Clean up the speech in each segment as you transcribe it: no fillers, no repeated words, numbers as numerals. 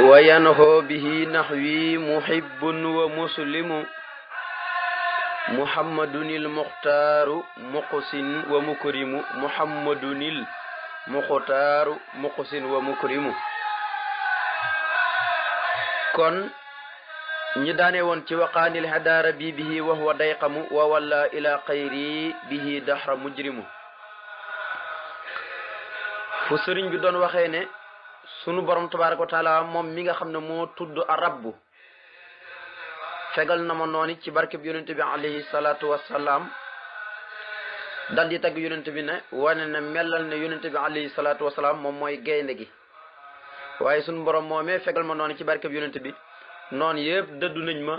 وينهو به نحوي محب ومسلم محمد المختار مقسن ومكرم محمد المختار مقسن ومكرم kon ñi daane woon ci waqaanil hadaara bi bihi wa huwa dayqamu wa walla ila xayri bihi dahra mujrimu fu sëriñ bi doon waxee ne sunu borom tabaaraka wa taala moom mi nga xam ne moo tudd arabbu fegal na ma nooni ci barkeb yonent bi alayhi salaatu wassalaam dal di tagg yonent bi ne wane ne melal ne yonent bi alayhi salaatu wassalaam moom mooy gaynde gi waaye sunu borom moomee fegal ma nooni ci barkeb yonent bi noonu yëpp dëddu nañ ma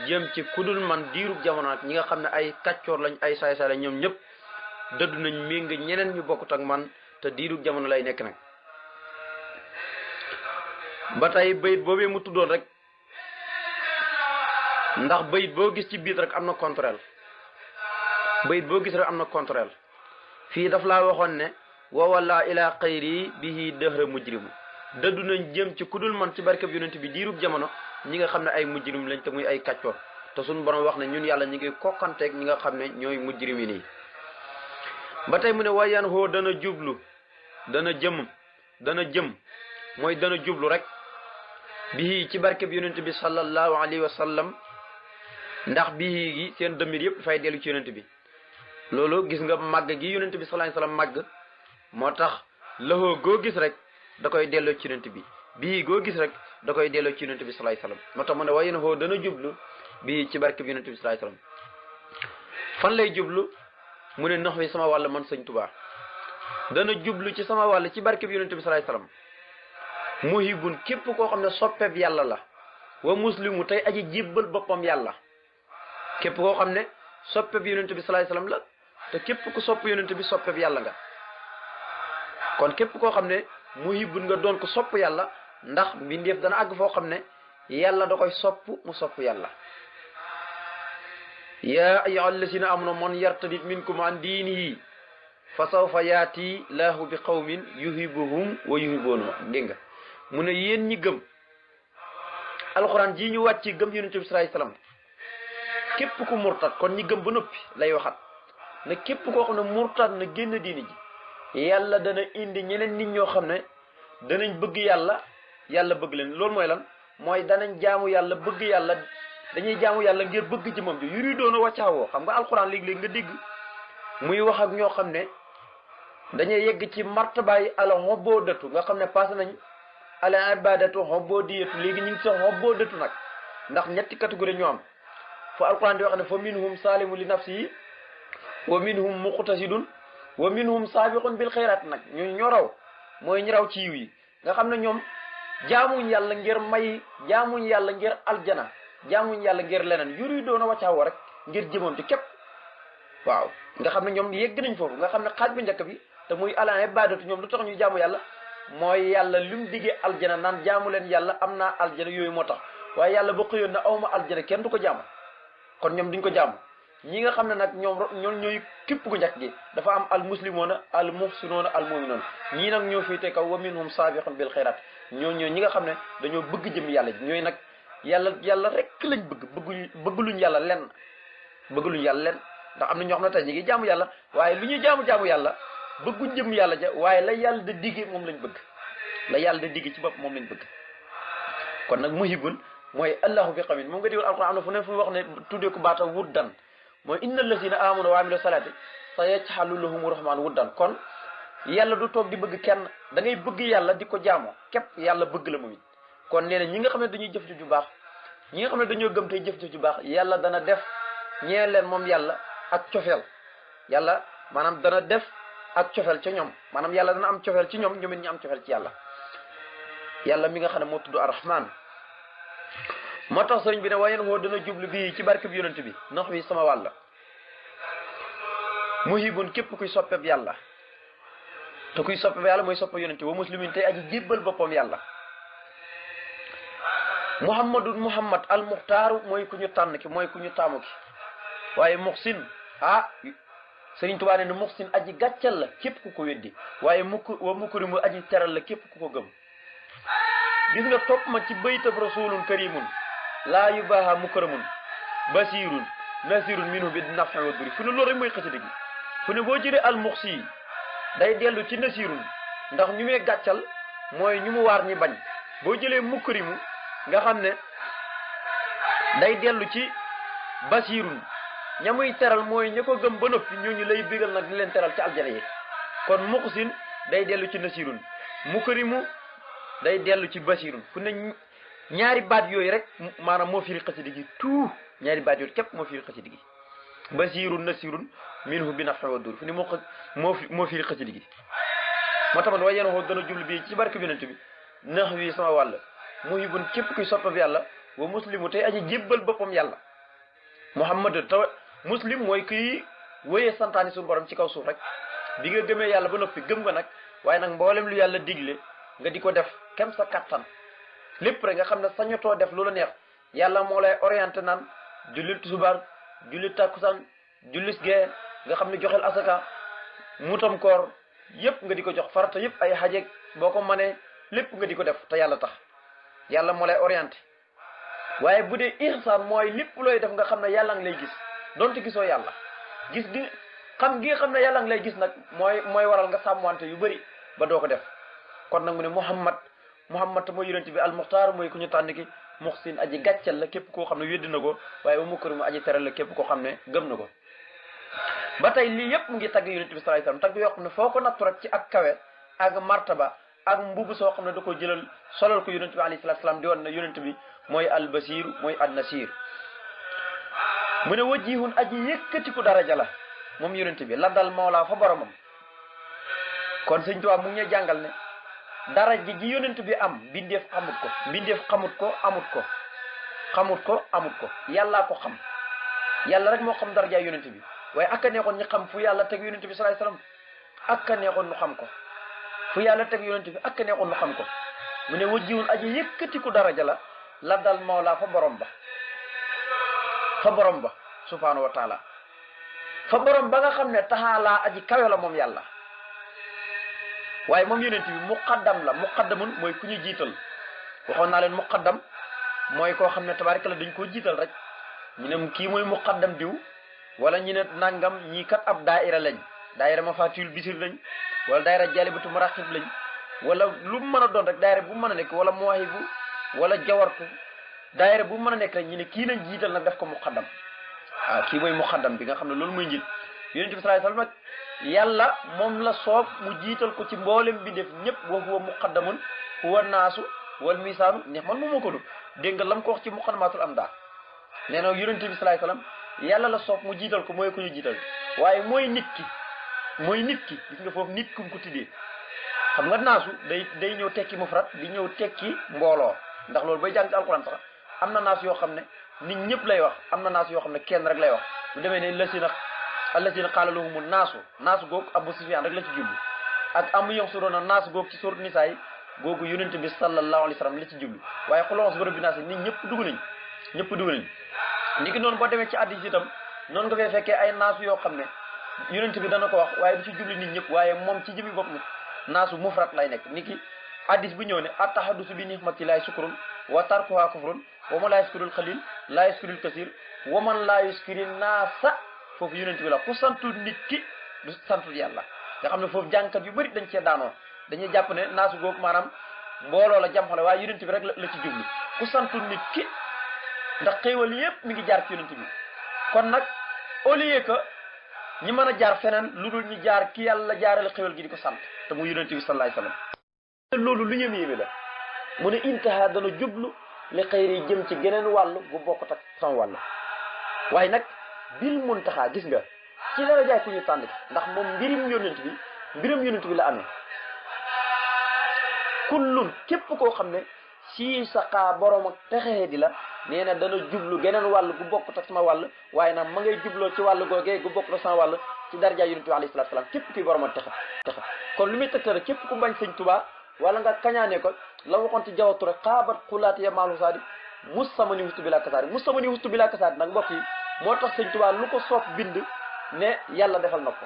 jëm ci kudul man diirub jamono nag ñi nga xam ne ay kàccoor lañ ay saay-saay lañ ñoom ñëpp dëddu nañ méng ñeneen ñu bokkut ak man te diirub jamono lay nekk nag ba tey bayit boobee mu tuddoon rek ndax bayit boo gis ci biit rek am na contraire bayit boo gis rek am na contraire fii daf laa waxoon ne wa walla ila xayri bihi dëhra mujrimu dëddu nañ jëm ci kudul man ci barkeb yonent bi diirub jamono ñi nga xam ne ay mujrim lañ te muy ay kàccoor te suñu borom wax ne ñun yàlla ñi ngi kokkanteeg ñi nga xam ne ñooy mujrim yi nii ba tey mu ne wayan hoo dana jublu dana jëm mooy dana jublu rek bii ci barkeb yonent bi sallallahu alayhi wa sallam ndax bii gi seen dëmmir yëpp dafay dellu ci yonent bi loolu gis nga màgg gi yonent bi sallallahu alayhi wa sallam màgg moo tax loxo goo gis rek da koy delloo ci yonent bi bii goo gis rek da koy delloo ci yonent bi sallallahu alayhi wa sallam moo tax mu ne waaye na hoo dana jublu bii ci barkeb yonent bi sallallahu alayhi wa sallam fan lay jublu mu ne nax wi sama wàll man sëñ Tuubaa dana jublu ci sama wàll ci barkeb yonent bi sallallahu alayhi wa sallam muhibun képp koo xam ne soppeeb yàlla la wa muslimu tey aji jébbal boppam yàlla képp koo xam ne soppeeb yonent bi sallallahu alayhi wasallam la te képp ku sopp yonent bi soppeeb yàlla nga kon képp koo xam ne muhibun nga doon ko sopp yàlla ndax mbindeef dana àgg foo xam ne yàlla da koy sopp mu sopp yàlla yaa ayyuhal lazina amanu man yartadid minkum an diinihi fa sawfa yaati laahu bi qawmin yuhibbuhum wa yuhibbunahu dégg nga mu ne yéen ñi gëm alxuraan jii ñu wàcc gëm yonent bi sallallahu alayhi wasallam képp ku murtad kon ñi gëm ba noppi lay waxat ne képp koo xam ne murtad na génn diini ji yàlla dana indi ñeneen nit ñoo xam ne danañ bëgg yàlla yàlla bëgg leen loolu mooy lan mooy danañ jaamu yàlla bëgg yàlla dañuy jaamu yàlla ngir bëgg jëmam ji yuri doona wàccaawoo xam nga alxuraan léegi-léegi nga dégg muy wax ak ñoo xam ne dañuy yegg ci martabaay ala xobboo dëtu nga xam ne passé nañ ala ibadatu xobbodiyatu léegi ñu ngi sa xobbodatu nag ndax ñetti catégorie ñoo am fa alquran di wax ne fa minhum salimu li nafsihi wa minhum muqtasidun wa minhum sabiqun bil xayrat nag ñu ñoo raw mooy ñu raw ci yiw yi nga xam ne ñoom jaamuñ yàlla ngir may jaamuñ yàlla ngir aljana jaamuñ yàlla ngir leneen yuri doona wàccaawo rek ngir jëmam ci képp waaw nga xam ne ñoom yegg nañ foofu nga xam ne xaaj bu njëkk bi te muy ala ibadatu ñoom lu tax ñuy jaamu yàlla mooy yàlla li mu diggee aljana naan jaamu leen yàlla am naa aljana yooyu moo tax waaye yàlla ba xëyoon na awma aljana kenn du ko jaamu kon ñoom duñ ko jaamu ñi nga xam ne nag ñoom ñooy képp ku njëkk gi dafa am al muslimoona al muhsinoona al mu'minoona ñii nag ñoo fii te kaw wa minhum saabiqun bil xayraat ñooy ñi nga xam ne dañoo bëgg jëm yàlla ji ñooy nag yàlla rek lañ bëgg yàlla lenn ndax am na ñoo xam ne tey ñi ngi jaamu yàlla waaye lu ñuy jaamu yàlla bëgguñ jëm yàlla ja waaye la yàlla da digge moom lañ bëgg la yàlla da digge ci bopp moom lañ bëgg kon nag muhibun mooy allahu bi xamin moom nga digal alquran am na fu ne fu mu wax ne tuddee ko baata wuddan mooy inna allazina amanu wa amilu salati sa yaj'alu lahum rahman wuddan kon yàlla du toog di bëgg kenn da ngay bëgg yàlla di ko jaamoo képp yàlla bëgg la moom it kon nee na ñi nga xam ne dañuy jëf ju baax ñi nga xam ne dañoo gëm tey jëf ju baax yàlla dana def ñee leen moom yàlla ak cofeel yàlla maanaam dana def ak cofeel ca ñoom maanaam yàlla dana am cofeel ci ñoom ñoom it ñu am cofeel ci yàlla mi nga xam ne moo tudd arrahman moo tax sëriñ bi ne wayen woo dana jublu bii ci barke bi yonent bi nax wi sama wàll muhibun képp kuy soppeeb yàlla te kuy soppeeb yàlla mooy soppe yonent bi wa muslimin tey aji jébbal boppam yàlla muhammad al muxtaaru mooy ku ñu tànn ki mooy ku ñu taamu ki waaye muxsin Sëriñ Tuubaa ne muxsin aji gàccal la képp ku ko weddi waaye mukrimu aji teral la képp ku ko gëm gis nga topp ma ci baytab rasulun karimun laa yubaha mukramun basirun nasirun minhu bi nafsin wa duri fu ne loolu rek mooy xasida gi fu ne boo jëlee almuxsi yi day dellu ci nasirun ndax ñu mee gàccal mooy ñu mu waar ñi bañ boo jëlee mukrimu nga xam ne day dellu ci basirun ña muy teral mooy ña ko gëm ba noppi ñooñu lay bigal nag di leen teral ci aljana yi kon muxsin day dellu ci nasirun mukrimu day dellu ci basirun fu ne ñaari baat yooyu rek maanaam moo firi xasida gi tout ñaari baat yooyu képp moo firi xasida gi basirun nasirun minhu bi nafsin wa dur fu ne moo firi xasida gi moo tax man waaye yéen waxoo gën a jublu bii ci barke bi yonent bi nax wi sama wàll muhibun képp kuy soppab yàlla wa muslimu tey aji jébbal boppam yàlla muhammad taw muslim mooy kuy wéyee santaani suñu borom ci kaw suuf rek bi nga gëmee yàlla ba noppi gëm nga nag waaye nag mboolem lu yàlla digle nga di ko def kem sa kattan lépp rek nga xam ne sañotoo def lu la neex yàlla moo lay orienté naan jullil tusubaar jullil takkusaan jullis gee nga xam ne joxel asaka muutam koor yépp nga di ko jox farata yépp ay xajeeg boo ko mënee lépp nga di ko def te yàlla tax yàlla moo lay orienté waaye bu dee ihsaan mooy lépp looy def nga xam ne yàlla ngi lay gis donte gisoo yàlla gis gi xam gi nga xam ne yàlla ngi lay gis nag mooy waral nga sàmmwante yu bëri ba doo ko def kon nag mu ne muhammad mooy yonent bi almuxtaar mooy ku ñu tànn ki muxsin aji gàccal la képp koo xam ne weddi na ko waaye ba mukkarim aji teral la képp koo xam ne gëm na ko ba tey lii yépp mu ngi tagg yonent bi sallallahu alayhi wasallam tagg yoo xam ne foo ko nattu rek ci ak kawe ak martaba ak mbubu soo xam ne da ko jëlal solal ko yonent bi alayhi salaam di woon ne yonent bi mooy albasir mooy annasir mu ne wajihun aji yëkkatiku daraja la moom yonent bi la dal mawla fa boromam kon sëñ Tuubaa mu ngi jàngal ne daraja ji yonent bi am mbindeef xamut ko mbindeef xamut ko amut ko yàllaa ko xam yàlla rek moo xam daraja yonent bi waaye ak a neexoon ñu xam fu yàlla teg yonent bi sallallahu alayhi wasallam ak a neexoon ñu xam ko fu yàlla teg yonent bi ak a neexoon ñu xam ko mu ne wajihun aji yëkkatiku daraja la dal mawla fa borom ba subhaanahu wa taala fa borom ba nga xam ne taxaalaa aji kawe la moom yàlla waaye moom yonent bi muqaddam la muqaddamun mooy ku ñu jiital waxoon naa leen muqaddam mooy koo xam ne tabaaraka la dañ koo jiital rek ñu ne kii mooy muqaddam diw wala ñu ne nangam ñii kat ab daaira lañ daaira mafaatihul bisir lañ wala daaira jalibatu maraqib lañ wala lu mu mën a doon rek daaira bu mën a nekk wala muwahibu wala jawartu daaira bu mën a nekk rek ñu ne kii nañ jiital nag def ko muqaddam kii mooy muqaddam bi nga xam ne loolu mooy njiit yonent bi sallallahu alayhi wasallam nag yàlla moom la soob mu jiital ko ci mboolem bi def ñëpp wa huwa muqaddamun huwa naasu wal misaanu neex man moom moo ko du dégg nga lam ko wax ci muqaddamatul amda nee na yonent bi sallallahu alayhi wasallam yàlla la soob mu jiital ko mooy ku ñu jiital waaye mooy nit ki gis nga foofu nit kum ko tuddee xam nga naasu day ñëw tekki mufrad di ñëw tekki mbooloo ndax loolu bay jàng ci alquran sax am na naas yoo xam ne nit ñëpp lay wax am na naas yoo xam ne kenn rek lay wax lu demee ne allazina qaala lahumu naasu googu Abu Sufyaan rek la ci jublu ak am yansuruuna naasu googu ci sourate Nisaa yi googu yonent bi sallallahu alayhi wa sallam la ci jublu waaye qul a'uuzu bi rabbin naas nit ñëpp dugg nañ ni ki noonu boo demee ci hadiis itam noonu nga fay fekkee ay naasu yoo xam ne yonent bi dana ko wax waaye du ci jublu nit ñëpp waaye moom ci jëmi bopp naasu mufrad lay nekk ni ki hadiis bu ñëw ne at-tahaddusu bi ni'matillaahi sukrun wa tarkuha kufrun wa man laa yaskurul xalil laa yaskurul kasir wa man laa yuskuri naasa foofu yonent bi la ku santul nit ki du santul yàlla nga xam ne foofu jàngkat yu bëri dañ cee daanoo dañuy jàpp ne naasu googu maanaam mbooloo la jam xale waaye yonent bi rek la ci jublu ku santul nit ki ndax xéewal yépp mi ngi jaar ci yonent bi kon nag au lieu que ñi mën a jaar feneen lu dul ñu jaar ki yàlla jaarale xéewal gi di ko sant te mu yonent bi sallallahu alayhi wasallam loolu lu yéeme la mu ne intaha dana jublu li xëyri jëm ci geneen wàll bu bokkut ak sama wàll waaye nag bil muntaxaa gis nga ci dara jaay ku ñu tànn ndax moom mbirum yonent bi la amee kullun képp koo xam ne si saqaa borom ak texee di la nee na dana jublu geneen wàll gu bokkut ak sama wàll waaye nag ma ngay jubloo ci wàll googee gu bokkut ak sama wàll ci dara jaay yonent bi alayhi salaatu salaam képp kuy borom ak texe kon lu muy tegtale képp ku bañ sëñ Tuubaa wala nga kañaane ko la waxoon ci jawatu rek xaabat xulaat ya maalu saadi mus sama ni wustu bi laa kasaadi nag mbokk yi moo tax sëñ Tuubaa lu ko soob bind ne yàlla defal na ko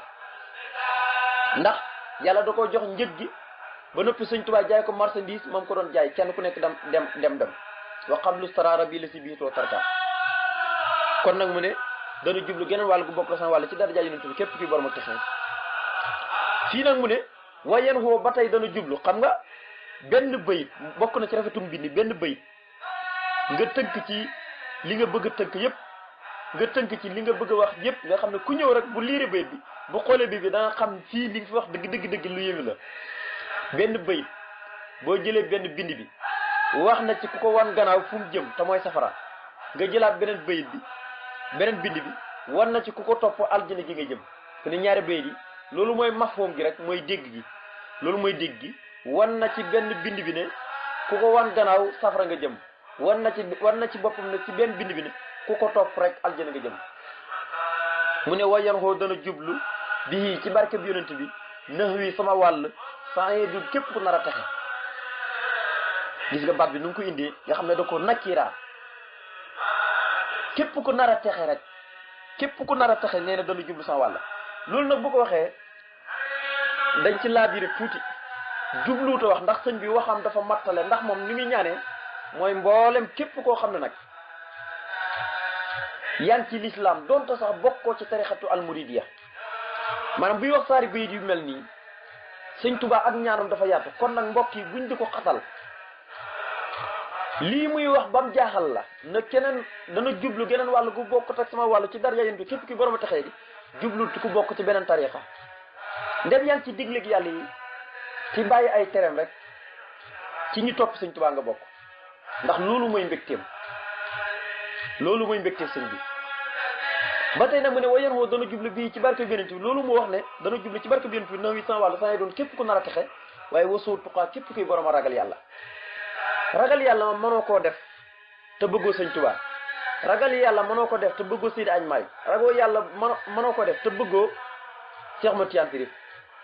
ndax yàlla da ko jox njëg gi ba noppi sëñ Tuubaa jaay ko marchandise moom ko doon jaay kenn ku nekk dem wa qablu stara rabbi la si biitoo tarka kon nag mu ne dana jublu geneen wàll gu bokk la sama wàll ci daraja yonent bi képp kuy borom ak texee fii nag mu ne wayen xoo ba tey dana jublu xam nga benn bayit bokk na ci rafetum bindi benn bayit nga tënk ci li nga bëgg a tënk yëpp nga tënk ci li nga bëgg a wax yëpp nga xam ne ku ñëw rek bu liire bayit bi bu xoolee bi da nga xam fii li nga fi wax dëgg lu yëngu la benn bayit boo jëlee benn bind bi wax na ci ku ko wan gannaaw fu mu jëm te mooy safara nga jëlaat beneen bayit bi beneen bind bi wan na ci ku ko topp aljana gi nga jëm te ni ñaari bayit yi loolu mooy mafhum gi rek mooy dégg gi loolu mooy dégg gi wan na ci benn bind bi ne ku ko wan gannaaw safara nga jëm wan na ci boppam ne ci benn bind bi ne ku ko topp rek aljana nga jëm mu ne wayan xoo dana jublu bii ci barke bi yonent bi nax wi sama wàll saa du képp ku nar a texe gis nga baat bi nu ngi ko indi nga xam ne da ko nakkiraa képp ku nar a texe rek képp ku nar a texe nee na dana jublu sama wàll loolu nag bu ko waxee dañ ci laabire tuuti jubluute wax ndax sëñ bi waxam dafa mattale ndax moom ni muy ñaanee mooy mboolem képp koo xam ne nag yaa ngi ci lislaam donte sax bokkoo ci tarixatu almuridiya maanaam buy wax saari bayit yu mel nii sëñ Tuubaa ak ñaanam dafa yaatu kon nag mbokk yi buñ di ko xatal lii muy wax bam jaaxal la na keneen dana jublu geneen wàll gu bokk ak sama wàll ci dara yéen bi képp ki borom a texee di jublu ku bokk ci beneen tarixa ndem yaa ngi ci digleeg yàlla yi ci bàyyi ay tereem rek ci ñu topp sëñ Tuubaa nga bokk ndax loolu mooy mbégteem loolu mooy mbégteem sëñ bi ba tey nag mu ne wayen woo dana jublu bii ci barke bi yonent bi loolu mu wax ne dana jublu ci barke bi yonent bi na wi sama wàll saa doon képp ku nar a texe waaye wasoo tuqaa képp kuy borom a ragal yàlla moom mënoo koo def te bëggoo sëñ Tuubaa ragal yàlla mënoo ko def te bëggoo Seydi Aj Maalik ragoo yàlla mënoo ko def te bëggoo Cheikh Ahmad Tidiane Chérif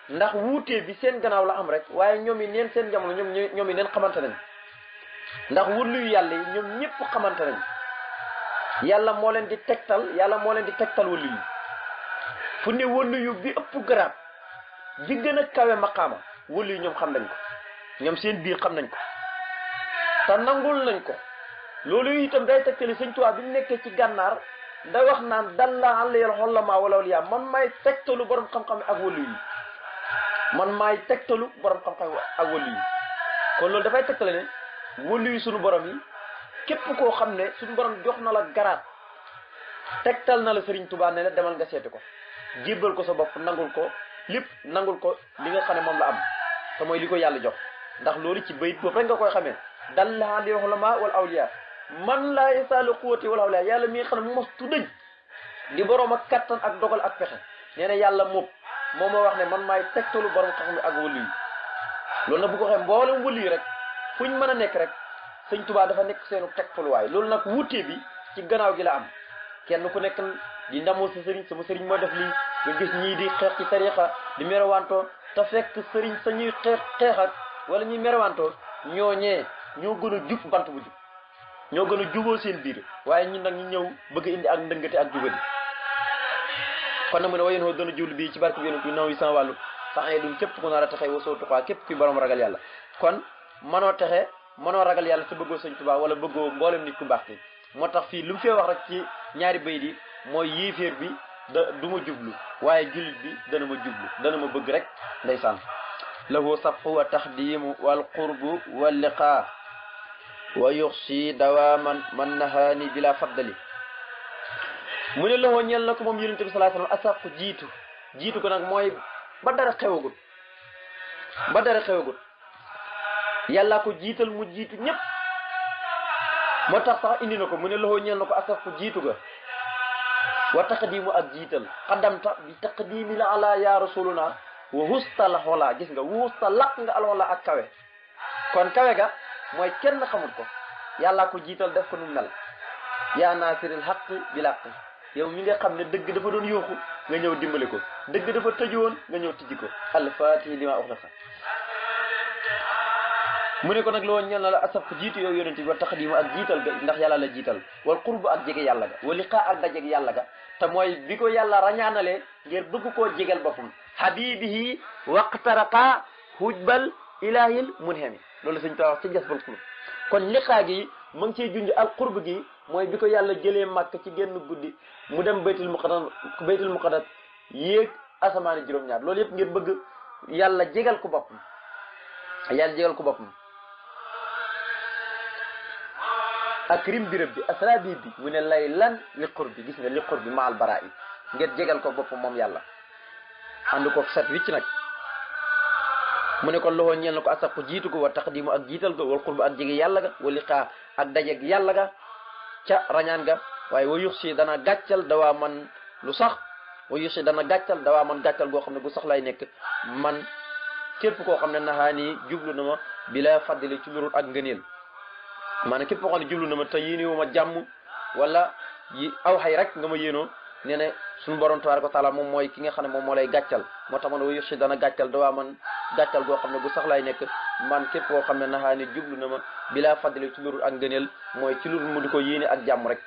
ndax wuutee bi seen gannaaw la am rek waaye ñoom yi neen seen jamono ñoom yi neen xamante nañ ndax wëlluyu yàlla yi ñoom ñëpp xamante nañ yàlla moo leen di tegtal wëllu yi fu ne wëllu yu bi ëpp garaat bi gën a kawe maqaama wëllu yi ñoom xam nañ ko ñoom seen biir xam nañ ko te nangul nañ ko loolu itam day tegtali sëñ Tuubaa bi mu nekkee ci gànnaar da wax naan dalla alayal xollama wala waliya man maay tegtalu borom xam-xam ak wëllu yi man maay tegtalu borom xam-xam ak wëllu yi kon loolu dafay tegtale ne wëllu yi suñu borom yi képp koo xam ne suñu borom jox na la garaat tegtal na la Sëriñ Tuubaa ne la demal nga seeti ko jébbal ko sa bopp nangul ko lépp nangul ko li nga xam ne moom la am te mooy li ko yàlla jox ndax loolu ci bayit boobu rek nga koy xamee dalla alayal xollama wal awliya man laa yasaalu quwwati wal awliya yàlla mi nga xam ne mostu dëj di borom ak kattan ak dogal ak pexe nee na yàlla moom moo wax ne man maay tegtalu borom xam-xam ak wëllu yi loolu nag bu ko waxee mboolem wëllu yi rek fuñ mën a nekk rek sëñ Tuubaa dafa nekk seenu tegtaluwaay loolu nag wuute bi ci gannaaw gi la am kenn ku nekk di ndamoo sa sëriñ sama sëriñ moo def lii nga gis ñii di xeex ci tariixa di merewantoo te fekk sëriñ sa ñuy xeex ak wala ñuy merewantoo ñooñee ñoo gën a jub bant bu jub ñoo gën a juboo seen biir waaye ñun nag ñu ñëw bëgg indi ak ndëngate ak jubadi kon nag mu ne wayen woo dana jublu bii ci barke bi yonent bi naw yi sama wàllu sax ay dum képp ku nar a texe wasoo tuxaa képp kuy borom ragal yàlla kon mënoo texe mënoo ragal yàlla te bëggoo sëñ Tuubaa wala bëggoo mboolem nit ku baax ki moo tax fii lu mu fee wax rek ci ñaari bay di mooy yéeféer bi du ma jublu waaye jullit bi dana ma jublu dana ma bëgg rek ndeysaan lahu sabxu wa taxdimu wal qurbu wal liqaa wa yuxsi dawaaman man nahaani bila faddali mu ne loxoo ñeel na ko moom yonent bi sallallahu alayhi wasallam asabku jiitu ko nag mooy ba dara xewagut yàlla ko jiital mu jiitu ñëpp moo tax sax indi na ko mu ne loxoo ñeel na ko asabku jiitu ga wa taqdimu ak jiital xaddamta bi taqdimi la ala ya rasuluna wa husta la xoolaa gis nga wuusta laq nga alxola ak kawe kon kawe ga mooy kenn xamul ko yàllaa ko jiital def ko nu mel yaa naasiril xaq bil xaq yow mi nga xam ne dëgg dafa doon yooxu nga ñëw dimbali ko dëgg dafa tëju woon nga ñëw tijji ko alfaatihi lima uxliqa mu ne ko nag loolu ñeel na la asaf ko jiitu yow yonent bi wa taqdimu ak jiital ga ndax yàlla la jiital wal qurbu ak jege yàlla ga wa liqaa ak dajeg yàlla ga te mooy bi ko yàlla rañaanalee ngir bëgg koo jegel boppam habibihi waqtaraqa hujbal ilaahil munhami loolu sëñ ta wax ci jasbul xulub kon liqaa gi ma ngi ciy junj al qurb gi mooy bi ko yàlla jëlee màkk ci genn guddi mu dem baytul muqaddas yéeg asamaani juróom-ñaar loolu yëpp ngir bëgg yàlla jégal ko boppam ak rim birëb bi asra bi mu ne lay lan li qurbi gis nga li qurbi maal bara yi ngir jégal ko boppam moom yàlla ànd ko set wicc nag mu ne kon loxoo ñeel na ko asaqu jiitu ko wa taqdimu ak jiital ko wal qurbu ak jege yàlla ga wa liqaa ak dajeg yàlla ga ca rañaan ga waaye wa yux si dana gàccal dawaa man lu sax wa yux si dana gàccal dawaa man gàccal goo xam ne gu sax lay nekk man képp koo xam ne naxaanii jublu na ma bila faddili ci lurut ak ngëneel maanaam képp koo xam ne jublu na ma te yéenewu ma jàmm wala yi aw xay rek nga ma yéenoo nee na suñu borom tabaaraka wa taala moom mooy ki nga xam ne moom moo lay gàccal moo tax man wa yux si dana gàccal dawaa man gàccal goo xam ne gu sax lay nekk man képp koo xam ne naxaanii jublu na ma bila faddili ci lurut ak ngëneel mooy ci lurut mu di ko yéene ak jàmm rek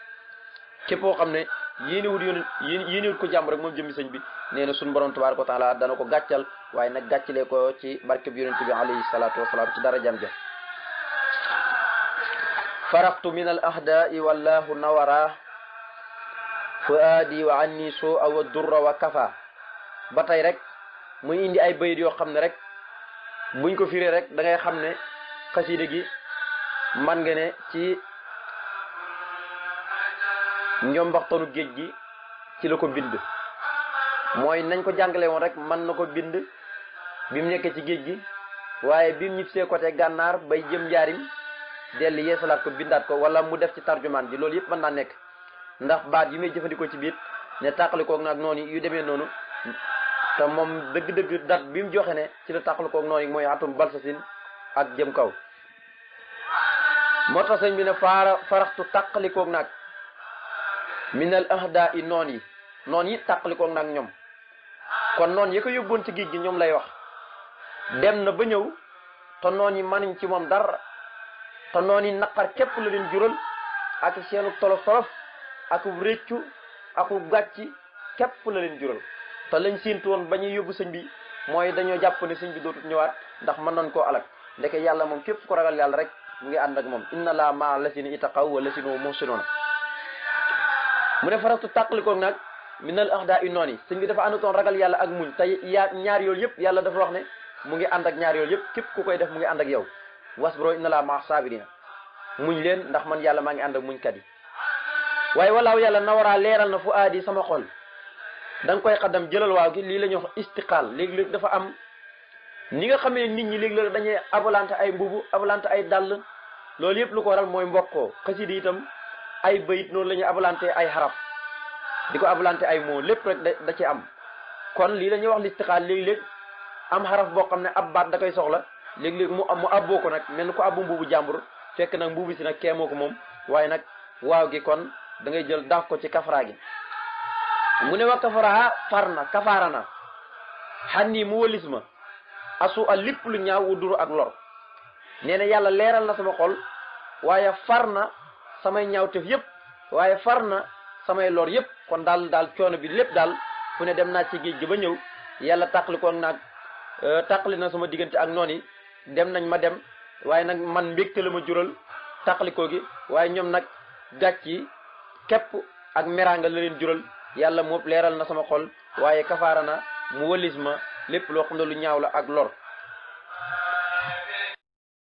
képp koo xam ne yéenewut ko jàmm rek moom jëmmi sëñ bi nee na suñu borom tabaaraka wa taala dana ko gàccal waaye nag gàccalee ko ci barke bi yonent bi alayhi salaatu wasalaam ci dara jam ja faraqtu min al ahdaai wallahu nawara fuaadi wa anni soo awa durra wa kafa ba tey rek muy indi ay bayit yoo xam ne rek buñ ko firee rek da ngay xam ne xasida gi man nga ne ci njombaxtanu géej gi ci la ko bind mooy nañ ko jàngale woon rek mën na ko bind bi mu nekkee ci géej gi waaye bi mu ñibbisee côté gànnaar bay jëm njaarim delli yeesalaat ko bindaat ko wala mu def ci tarjumaan ji loolu yëpp mën naa nekk ndax baat yi muy jëfandikoo ci biir ne tàqalikoog nag noonu yu demee noonu te moom dëgg-dëgg dat bi mu joxe ne ci la tàqalikoog noonu mooy atum balsasin ak jëm kaw moo tax sëñ bi ne faraxtu tàqalikoog nag minal ahda i noon yi tàqalikoog nag ñoom kon noon yi ko yóbboon ci géej gi ñoom lay wax dem na ba ñëw te noon yi manuñ ci moom dara te noon yi naqar képp la leen jural ak seenu tolof ak réccu ak gàcci képp la leen jural te lañ séentu woon ba ñuy yóbbu sëñ bi mooy dañoo jàpp ne sëñ bi dootut ñëwaat ndax mën nañ koo alak ndeke yàlla moom képp ko ragal yàlla rek mu ngi ànd ak moom inna laa maa lasina itaqaw wa lasina muhsinoona mu ne faratu tàqalikoog nag minal ahda i noon yi sëñ bi dafa àndutoon ragal yàlla ak muñ te ñaar yoolu yëpp yàlla dafa wax ne mu ngi ànd ak ñaar yoolu yëpp képp ku koy def mu ngi ànd ak yow wasbro inna laa maa saabirina muñ leen ndax man yàlla maa ngi ànd ak muñ kat yi waaye walaaw yàlla nawaraa leeral na fu aadi sama xol da nga koy xaddam jëlal waaw gi lii la ñuy wax istiqaal léegi-léegi dafa am ni nga xamee nit ñi léegi-léegi dañuy abalante ay mbubu abalante ay dàll loolu yëpp lu ko waral mooy mbokkoo xasida itam ay bayit noonu la ñuy abalante ay xaraf di ko abalante ay moo lépp rek da ci am kon lii la ñuy wax listiqaal léegi-léeg am xaraf boo xam ne ab baat da koy soxla léegi-léegi mu abboo ko nag mel ni ko abbu mbubu jàmbur fekk nag mbubu si nag keemoo ko moom waaye nag waaw gi kon da ngay jël daaf ko ci kafara gi mu ne wa kafara kafaara na xan nii mu wëlis ma asu a lépp lu ñaaw wu duru ak lor nee na yàlla leeral na sama xol waaye far na samay ñaawteef yëpp waaye far na samay lor yëpp kon daal coono bi lépp daal fu ne dem naa ci géej gi ba ñëw yàlla tàqali ko nag tàqali na sama diggante ak noon yi dem nañ ma dem waaye nag man mbégte la ma jural tàqalikoo gi waaye ñoom nag gàcc yi képp ak meraanga la leen jural yàlla moom leeral na sama xol waaye kafaara na mu wëlis ma lépp loo xam ne lu ñaaw la ak lor